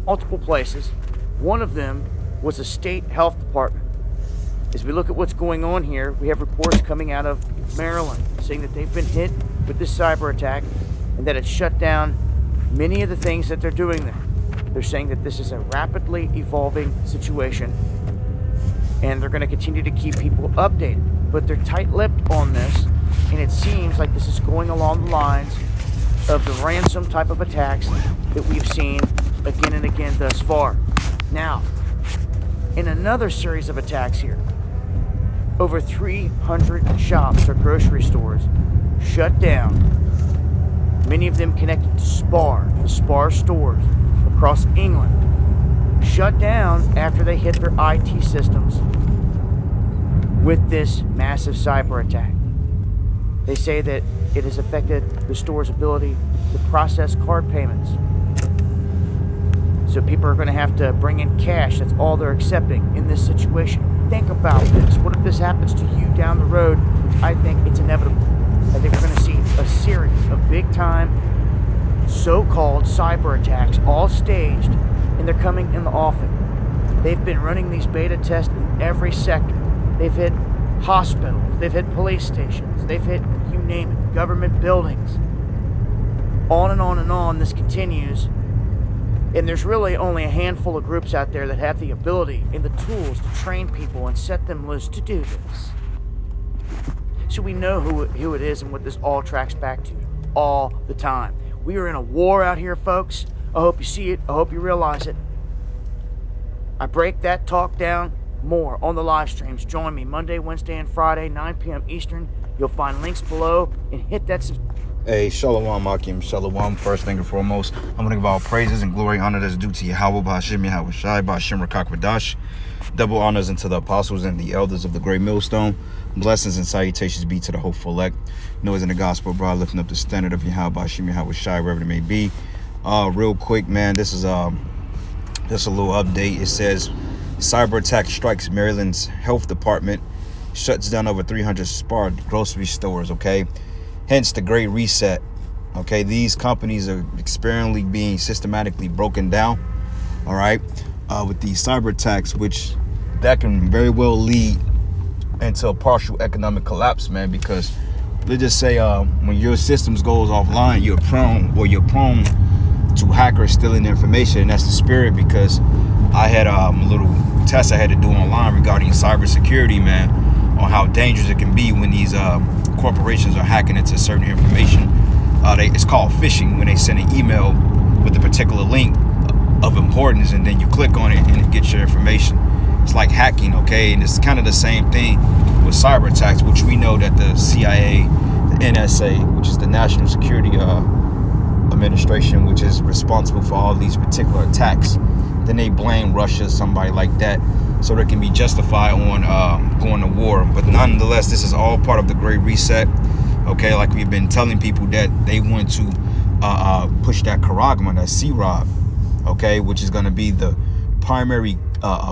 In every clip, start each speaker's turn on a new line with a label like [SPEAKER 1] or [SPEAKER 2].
[SPEAKER 1] multiple places. One of them was the state health department. As we look at what's going on here, we have reports coming out of Maryland saying that they've been hit with this cyber attack and that it's shut down many of the things that they're doing there. They're saying that this is a rapidly evolving situation and they're going to continue to keep people updated. But they're tight-lipped on this, and it seems like this is going along the lines of the ransom type of attacks that we've seen again and again thus far. Now, in another series of attacks here, over 300 shops or grocery stores shut down, many of them connected to Spar, the Spar stores across England, shut down after they hit their IT systems with this massive cyber attack. They say that it has affected the store's ability to process card payments. So people are going to have to bring in cash. That's all they're accepting in this situation. Think about this. What if this happens to you down the road, which I think it's inevitable? I think we're going to see a series of big-time so-called cyber attacks, all staged, and they're coming in the offing. They've been running these beta tests in every sector. They've hit hospitals, they've hit police stations, they've hit, you name it, government buildings. On and on and on, this continues. And there's really only a handful of groups out there that have the ability and the tools to train people and set them loose to do this. So we know who it is and what this all tracks back to all the time. We are in a war out here, folks. I hope you see it. I hope you realize it. I break that talk down more on the live streams. Join me Monday, Wednesday, and Friday, 9 p.m. Eastern. You'll find links below and hit that subscribe.
[SPEAKER 2] Hey, Shalom, Akim, Shalom. First thing and foremost, I'm going to give all praises and glory, honor that's due to Yahweh, Ba'Hashem, Yahweh Shai, Ba'Hashem, Rakak, Radash. Double honors unto the apostles and the elders of the great millstone. Blessings and salutations be to the hopeful elect. Noise in the gospel, broad, lifting up the standard of Yahweh, Ba'Hashem, Yahweh Shai, wherever it may be. Real quick, man, this is just a little update. It says, cyber attack strikes Maryland's health department, shuts down over 300 Spar grocery stores, okay? Hence the Great Reset. Okay, these companies are experimentally being systematically broken down. All right, with these cyber attacks, which that can very well lead into a partial economic collapse, man. Because let's just say when your systems goes offline, you're prone to hackers stealing information, and that's the spirit. Because I had a little test I had to do online regarding cybersecurity, man, on how dangerous it can be when these corporations are hacking into certain information. It's called phishing, when they send an email with a particular link of importance and then you click on it and it gets your information. It's like hacking, okay? And it's kind of the same thing with cyber attacks, which we know that the CIA, the NSA, which is the National Security Administration, which is responsible for all these particular attacks. Then they blame Russia, somebody like that, so they can be justified on going to war. But nonetheless, this is all part of the Great Reset. Okay, like we've been telling people that they want to push that charagma, that C-Rob, okay, which is going to be the primary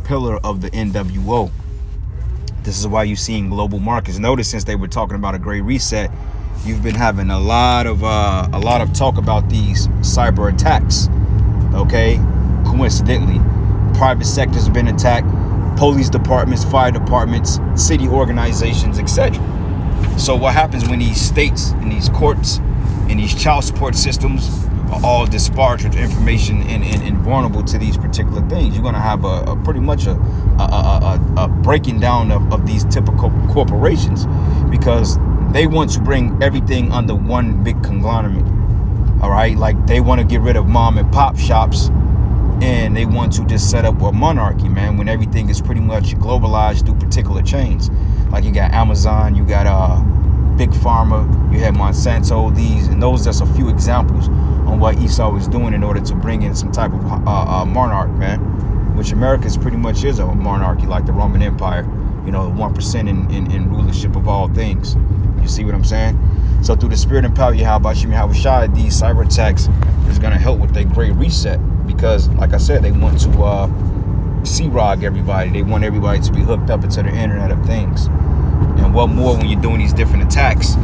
[SPEAKER 2] pillar of the NWO. This is why you're seeing global markets. Notice since they were talking about a Great Reset, you've been having a lot of talk about these cyber attacks. Okay, coincidentally, private sectors have been attacked, police departments, fire departments, city organizations, etc. So what happens when these states and these courts and these child support systems are all disparaged with information and vulnerable to these particular things? You're going to have a pretty much a breaking down of these typical corporations, because they want to bring everything under one big conglomerate. All right, like they want to get rid of mom and pop shops, and they want to just set up a monarchy, man, when everything is pretty much globalized through particular chains. Like you got Amazon, you got Big Pharma, you have Monsanto, and those are just a few examples on what Esau is doing in order to bring in some type of monarch, man, which America is pretty much is a monarchy, like the Roman Empire, you know, 1% in rulership of all things. You see what I'm saying? So through the spirit and power of Yahweh Shai, these cyber attacks is going to help with their Great Reset, because like I said, they want to C-Rog everybody. They want everybody to be hooked up into the Internet of Things. And what more when you're doing these different attacks,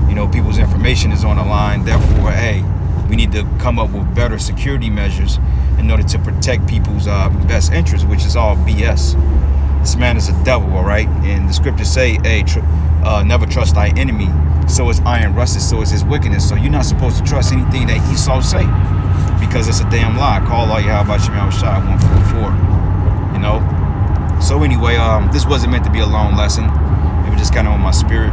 [SPEAKER 2] you know, people's information is on the line. Therefore, hey, we need to to come up with better security measures in order to protect people's best interests, which is all BS. This man is a devil, all right? And the scriptures say, hey, never trust thy enemy. So is iron rusted, so is his wickedness. So you're not supposed to trust anything that Esau say, because it's a damn lie. Call all Yahweh Hashem Shai 144, you know? So anyway, this wasn't meant to be a long lesson. It was just kind of on my spirit.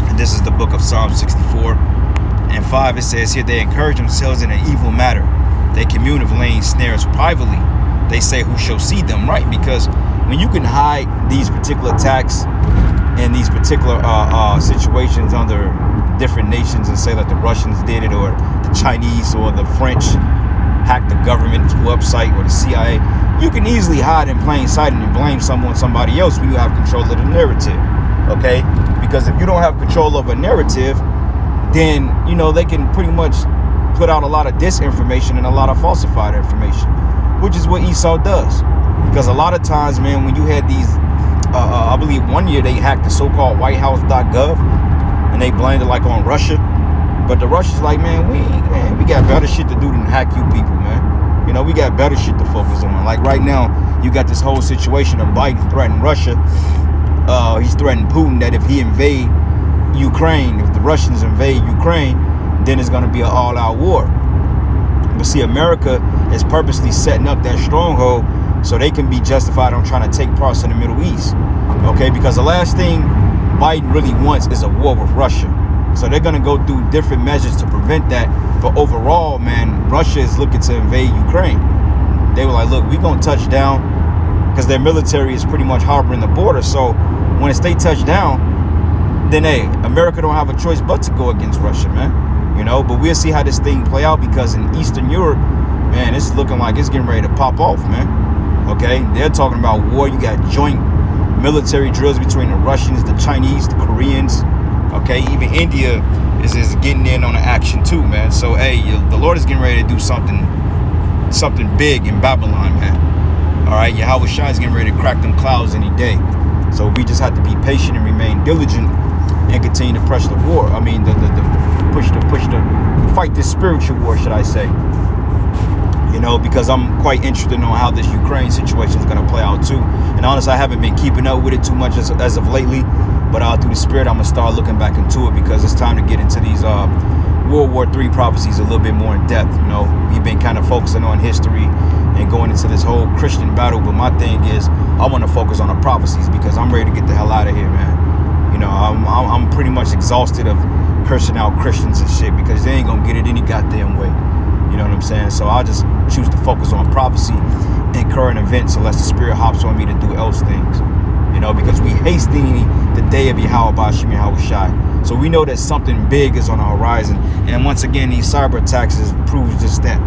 [SPEAKER 2] And this is the book of Psalm 64 and 5. It says here, they encourage themselves in an evil matter. They commune of laying snares privately. They say, who shall see them? Right? Because when you can hide these particular attacks and these particular situations under different nations and say that the Russians did it, or the Chinese or the French hacked the government website, or the CIA, you can easily hide in plain sight and blame somebody else when you have control of the narrative. Okay? Because if you don't have control of a narrative, then, you know, they can pretty much put out a lot of disinformation and a lot of falsified information, which is what Esau does. Because a lot of times, man, when you had these, I believe one year they hacked the so-called whitehouse.gov and they blamed it like on Russia. But the Russians like, man, we got better shit to do than hack you people, man. You know, we got better shit to focus on. Like right now, you got this whole situation of Biden threatening Russia. He's threatening Putin that if he invade Ukraine, if the Russians invade Ukraine, then it's going to be an all-out war. But see, America is purposely setting up that stronghold so they can be justified on trying to take parts in the Middle East. Okay, because the last thing Biden really wants is a war with Russia. So they're going to go through different measures to prevent that. But overall, man, Russia is looking to invade Ukraine. They were like, look, we're going to touch down, because their military is pretty much harboring the border. So when they touch down, then, hey, America don't have a choice but to go against Russia, man. You know, but we'll see how this thing play out, because in Eastern Europe, man, it's looking like it's getting ready to pop off, man. Okay, they're talking about war. You got joint military drills between the Russians, the Chinese, the Koreans. Okay, even India is getting in on the action too, man. So, hey, the Lord is getting ready to do something big in Babylon, man. All right, Yahweh Shai is getting ready to crack them clouds any day. So we just have to be patient and remain diligent and continue to press the war. I mean, fight this spiritual war, should I say? You know, because I'm quite interested in how this Ukraine situation is going to play out too. And honestly, I haven't been keeping up with it too much as of lately. But through the Spirit, I'm going to start looking back into it, because it's time to get into these World War III prophecies a little bit more in depth. You know, we've been kind of focusing on history and going into this whole Christian battle. But my thing is, I want to focus on the prophecies, because I'm ready to get the hell out of here, man. You know, I'm pretty much exhausted of cursing out Christians and shit, because they ain't going to get it any goddamn way. You know what I'm saying? So I'll just choose to focus on prophecy and current events unless the Spirit hops on me to do else things. You know, because we hastening the day of Yahweh Bashim Yahweh Shai. So we know that something big is on the horizon. And once again, these cyber attacks proves just that.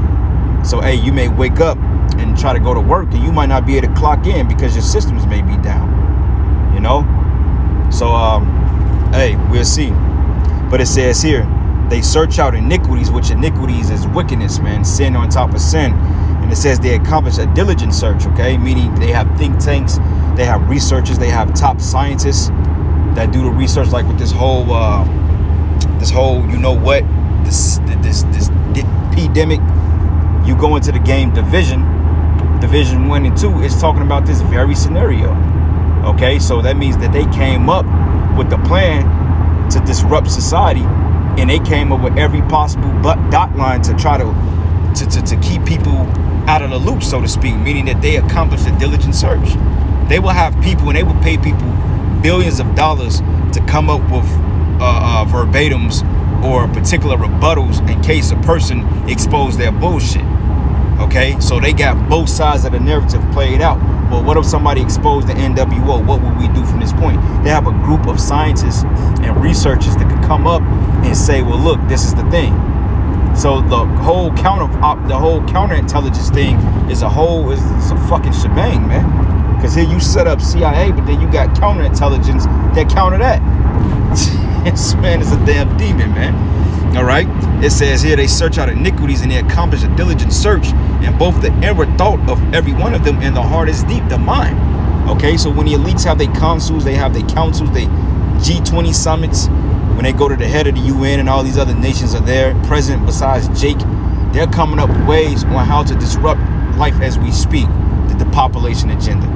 [SPEAKER 2] So, hey, you may wake up and try to go to work, and you might not be able to clock in because your systems may be down. You know? So, hey, we'll see. But it says here, they search out iniquities, which iniquities is wickedness, man. Sin on top of sin. And it says they accomplish a diligent search, okay? Meaning they have think tanks, they have researchers, they have top scientists that do the research, like with this whole, you know what, this pandemic. You go into the game Division 1 and 2, it's talking about this very scenario. Okay, so that means that they came up with the plan to disrupt society, and they came up with every possible dot line to try to keep people out of the loop, so to speak, meaning that they accomplished a diligent search. They will have people, and they will pay people billions of dollars to come up with verbatims or particular rebuttals in case a person exposed their bullshit. Okay, so they got both sides of the narrative played out. Well, what if somebody exposed the NWO? What would we do from this point? They have a group of scientists and researchers that could come up and say, well, look, this is the thing. So the whole counterintelligence thing is a fucking shebang, man. Because here you set up CIA, but then you got counterintelligence that counter that. This man is a damn demon, man. All right. It says here they search out iniquities and they accomplish a diligent search in both the inward thought of every one of them and the heart is deep, the mind. Okay, so when the elites have their councils, they have their councils, they G20 summits, when they go to the head of the UN and all these other nations are there present besides Jake they're coming up with ways on how to disrupt life as we speak. The depopulation agenda,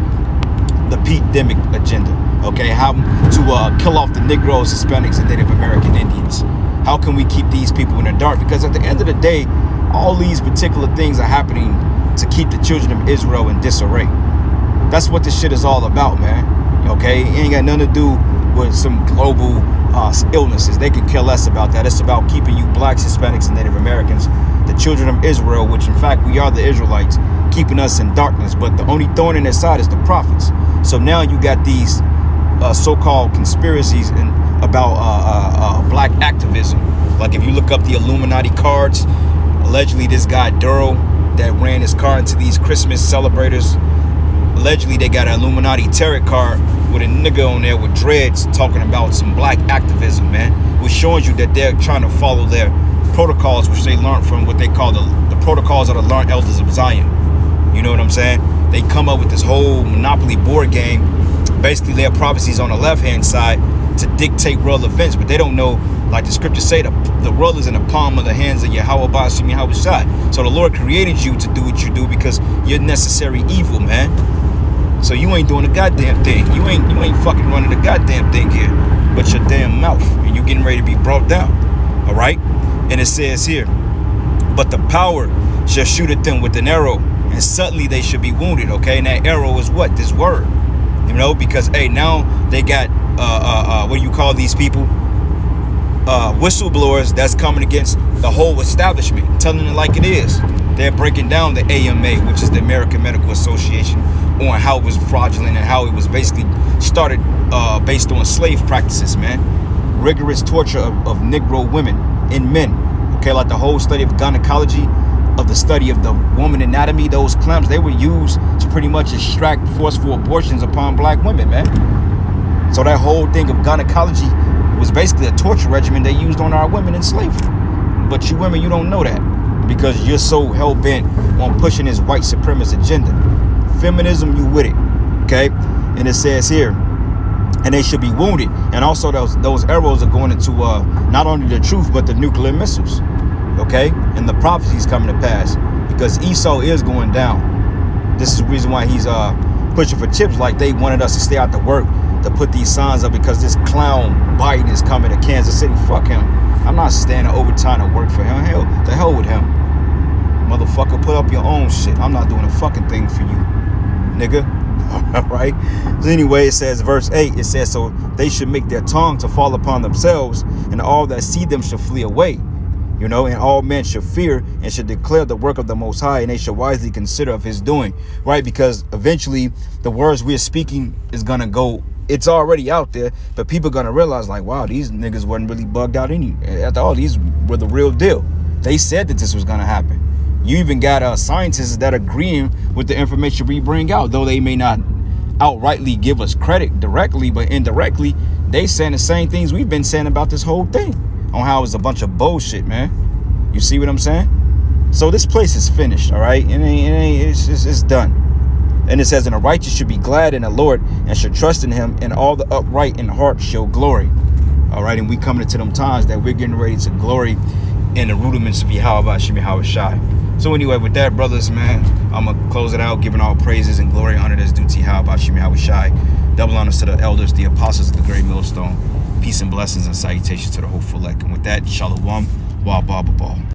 [SPEAKER 2] the pandemic agenda, okay? How to kill off the Negroes, Hispanics, and Native American Indians. How can we keep these people in the dark? Because at the end of the day, all these particular things are happening to keep the children of Israel in disarray. That's what this shit is all about, man. Okay? It ain't got nothing to do with some global illnesses. They could care less about that. It's about keeping you blacks, Hispanics, and Native Americans, the children of Israel, which in fact we are the Israelites, keeping us in darkness. But the only thorn in their side is the prophets. So now you got these so-called conspiracies about black activism. Like if you look up the Illuminati cards, allegedly this guy Duro that ran his car into these Christmas celebrators, allegedly they got an Illuminati tarot card with a nigga on there with dreads talking about some black activism, man, which shows you that they're trying to follow their protocols, which they learned from what they call the protocols of the learned elders of Zion. You know what I'm saying? They come up with this whole Monopoly board game, basically their prophecies on the left-hand side to dictate world events, but they don't know, like the scriptures say, the world is in the palm of the hands of Yahweh Bashim Yahweh Shai. So the Lord created you to do what you do because you're necessary evil, man. So you ain't doing a goddamn thing. You ain't fucking running the goddamn thing here, but your damn mouth, and you getting ready to be brought down. All right? And it says here, but the power shall shoot at them with an arrow, and suddenly they should be wounded. Okay, and that arrow is what? This word. You know, because hey, now they got what do you call these people? Whistleblowers that's coming against the whole establishment, telling it like it is. They're breaking down the AMA, which is the American Medical Association, on how it was fraudulent and how it was basically started based on slave practices, man. Rigorous torture of Negro women and men. Okay, like the whole study of gynecology, of the study of the woman anatomy, those clamps, they were used to pretty much extract forceful abortions upon black women, man. So that whole thing of gynecology was basically a torture regimen they used on our women in slavery. But you women, you don't know that because you're so hell-bent on pushing this white supremacist agenda. Feminism, you with it, okay? And it says here, and they should be wounded. And also those arrows are going into not only the truth, but the nuclear missiles, okay? And the prophecies coming to pass because Esau is going down. This is the reason why he's pushing for chips, like they wanted us to stay out to work, to put these signs up because this clown Biden is coming to Kansas City. Fuck him. I'm not standing overtime to work for him. Hell, the hell with him. Motherfucker, put up your own shit. I'm not doing a fucking thing for you, nigga. All right. So anyway, it says, verse 8, it says, so they should make their tongue to fall upon themselves, and all that see them shall flee away. You know, and all men should fear and should declare the work of the Most High, and they should wisely consider of his doing, right? Because eventually the words we're speaking is going to go, it's already out there, but people are going to realize like, wow, these niggas wasn't really bugged out any. After all, these were the real deal. They said that this was going to happen. You even got scientists that agreeing with the information we bring out, though they may not outrightly give us credit directly, but indirectly, they saying the same things we've been saying about this whole thing, on how it's a bunch of bullshit, man. You see what I'm saying? So this place is finished, all right? It's done. And it says, and the righteous should be glad in the Lord and should trust in him, and all the upright in heart shall glory. All right, and we coming into them times that we're getting ready to glory in the rudiments of Yahweh Bashim Yahweh Shai. So anyway, with that, brothers, man, I'm going to close it out, giving all praises and glory and honor that's due to Yahweh Bashim Yahweh Shai. Double honors to the elders, the apostles of the great millstone. Peace and blessings and salutations to the whole elect. And with that, shalom, wa ba ba ba.